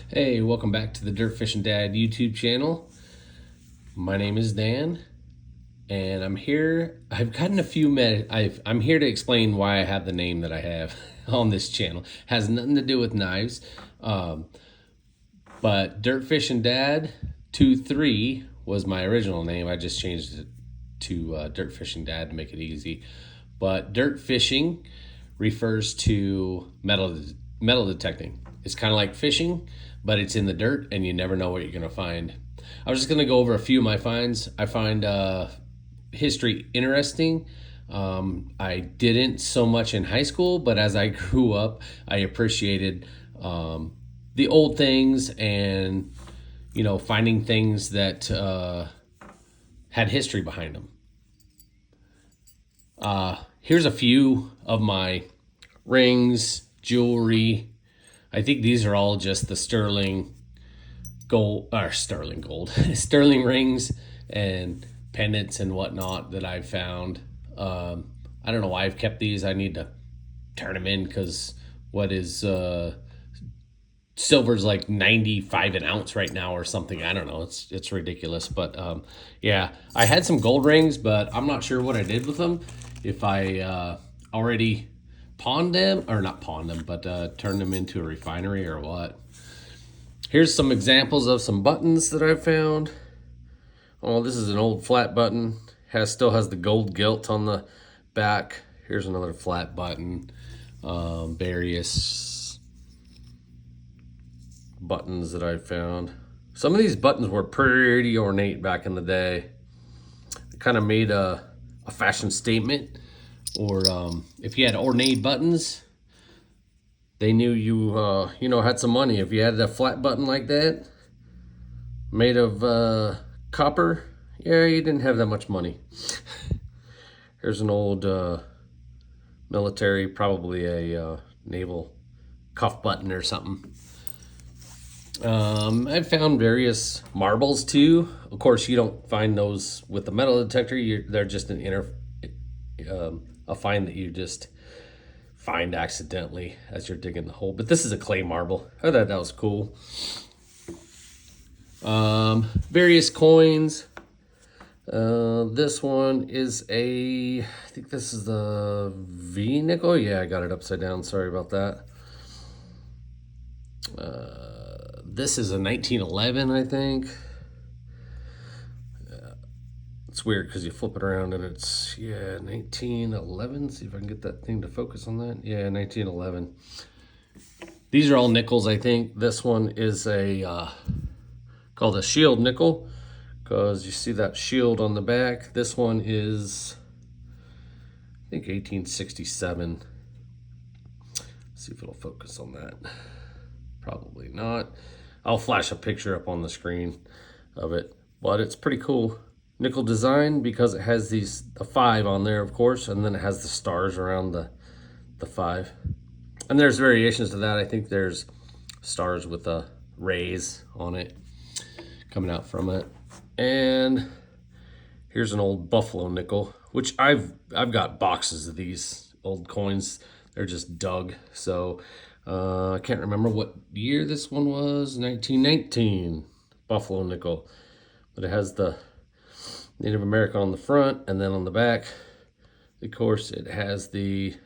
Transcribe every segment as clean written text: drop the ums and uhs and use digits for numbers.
Hey, welcome back to the Dirt Fishing Dad YouTube channel. My name is Dan, and I'm here. I've gotten a few I'm here to explain why I have the name that I have on this channel. Has nothing to do with knives, but Dirt Fishing Dad 23 was my original name. I just changed it to Dirt Fishing Dad to make it easy. But dirt fishing refers to metal detecting. It's kind of like fishing, but it's in the dirt and you never know what you're going to find. I was just going to go over a few of my finds. I find history interesting. I didn't so much in high school, but as I grew up, I appreciated the old things and, finding things that had history behind them. Here's a few of my rings, jewelry. I think these are all just the sterling gold sterling rings and pendants and whatnot that I've found. I don't know why I've kept these. I need to turn them in because what is silver's like 95 an ounce right now or something. I don't know. It's ridiculous. But yeah, I had some gold rings, but I'm not sure what I did with them. If I already pawned them, or not pawned them, but turned them into a refinery or what. Here's some examples of some buttons that I've found. Oh, this is an old flat button. Still has the gold gilt on the back. Here's another flat button. Various buttons that I found. Some of these buttons were pretty ornate back in the day. It kind of made a fashion statement, or if you had ornate buttons, they knew you had some money. If you had a flat button like that made of copper, yeah, you didn't have that much money. Here's an old military, probably a naval cuff button or something. I've found various marbles too. Of course, you don't find those with the metal detector. They're just a find that you just find accidentally as you're digging the hole. But this is a clay marble. I thought that was cool. Various coins. This one is I think this is the V nickel. Yeah, I got it upside down. Sorry about that. This is a 1911, I think. It's weird because you flip it around and it's, 1911. See if I can get that thing to focus on that. Yeah, 1911. These are all nickels, I think. This one is called a shield nickel because you see that shield on the back. This one is, I think, 1867. Let's see if it'll focus on that. Probably not. I'll flash a picture up on the screen of it, but it's pretty cool. Nickel design because it has the 5 on there, of course, and then it has the stars around the 5. And there's variations to that. I think there's stars with rays on it coming out from it. And here's an old buffalo nickel, which I've got boxes of these old coins. They're just dug. So I can't remember what year this one was. 1919 buffalo nickel, but it has the Native American on the front, and then on the back, of course, it has the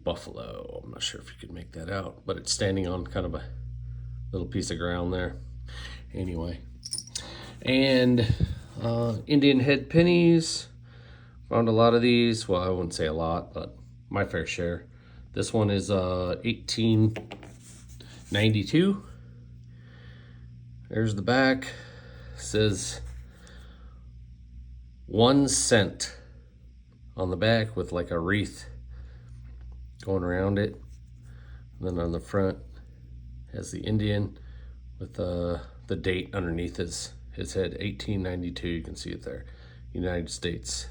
buffalo. I'm not sure if you could make that out, but it's standing on kind of a little piece of ground there. Anyway, and Indian head pennies. Found a lot of these. Well, I wouldn't say a lot, but my fair share. This one is 1892. There's the back. It says 1 cent on the back with like a wreath going around it. And then on the front has the Indian with the date underneath his head, 1892. You can see it there. United States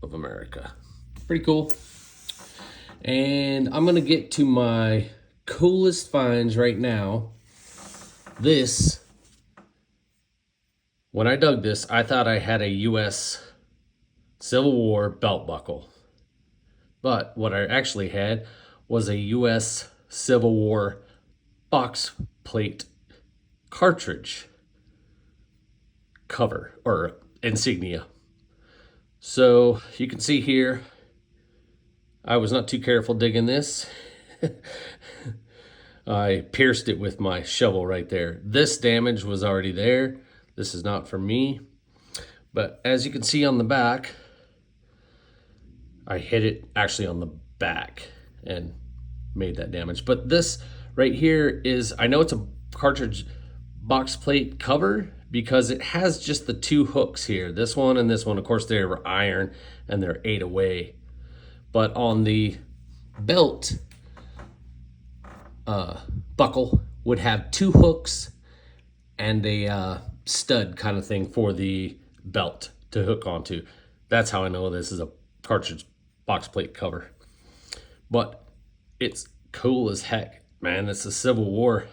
of America. Pretty cool. And I'm gonna get to my coolest finds right now. When I dug this, I thought I had a U.S. Civil War belt buckle. But what I actually had was a U.S. Civil War box plate cartridge cover or insignia. So you can see here, I was not too careful digging this. I pierced it with my shovel right there. This damage was already there. This is not for me. But as you can see on the back, I hit it actually on the back and made that damage. But this right here is, I know it's a cartridge box plate cover because it has just the two hooks here. This one and this one, of course, they were iron and they're 8 away. But on the belt buckle would have 2 hooks and a stud kind of thing for the belt to hook onto. That's how I know this is a cartridge box plate cover. But it's cool as heck, man. It's the Civil War.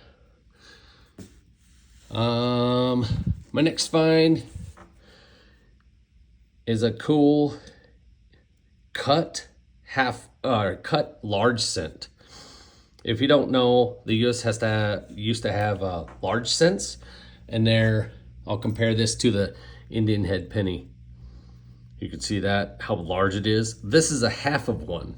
My next find is a cool cut large cent. If you don't know, the U.S. used to have large cents, and I'll compare this to the Indian head penny. You can see that how large it is. This is a half of one,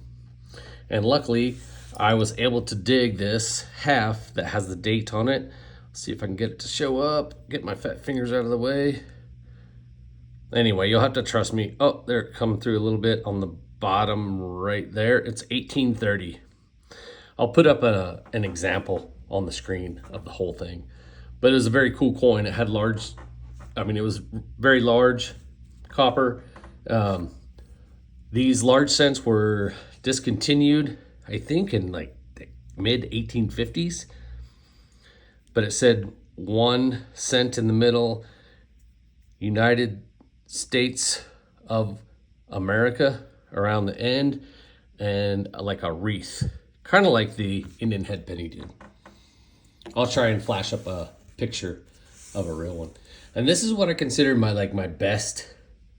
and luckily I was able to dig this half that has the date on it. See if I can get it to show up. Get my fat fingers out of the way. Anyway, you'll have to trust me. Oh, they're coming through a little bit on the bottom right there. It's 1830. I'll put up an example on the screen of the whole thing. But it was a very cool coin. It had it was very large copper. These large cents were discontinued, I think, in like the mid 1850s. But it said 1 cent in the middle, United States of America around the end, and like a wreath, kind of like the Indian head penny did. I'll try and flash up a picture of a real one. And this is what I consider my best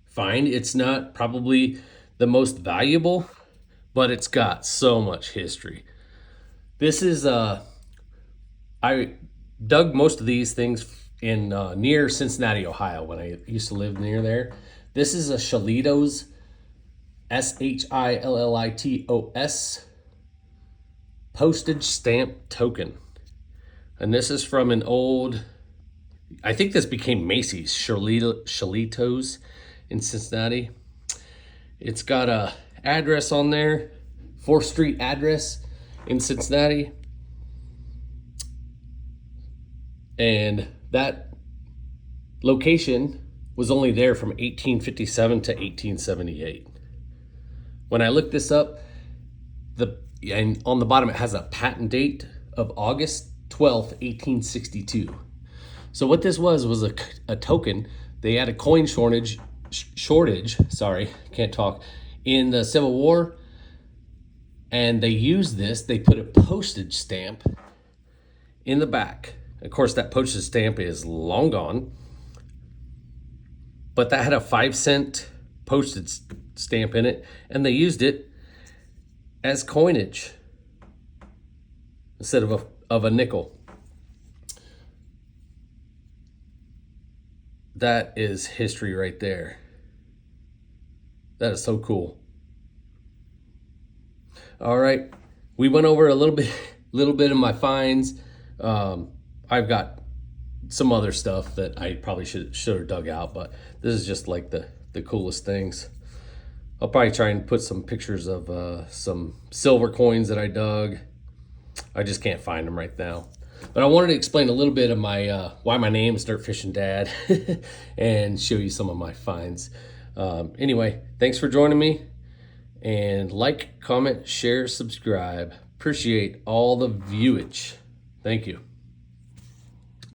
find. It's not probably the most valuable, but it's got so much history. This is I dug most of these things in near Cincinnati, Ohio, when I used to live near there. This is a Shillitos, Shillitos postage stamp token. And this is from an old, I think this became Macy's, Shillitos in Cincinnati. It's got a address on there, 4th Street address in Cincinnati. And that location was only there from 1857 to 1878. When I looked this up, and on the bottom it has a patent date of August 12th, 1862. So what this was a token. They had a coin shortage, in the Civil War, and they used this. They put a postage stamp in the back. Of course, that postage stamp is long gone, but that had a 5-cent postage stamp in it, and they used it as coinage instead of a nickel. That is history right there. That is so cool. All right, we went over a little bit of my finds. I've got some other stuff that I probably should have dug out, but this is just like the coolest things. I'll probably try and put some pictures of some silver coins that I dug. I just can't find them right now. But I wanted to explain a little bit of my why my name is Dirt Fishing Dad and show you some of my finds. Anyway, thanks for joining me. And like, comment, share, subscribe. Appreciate all the viewage. Thank you.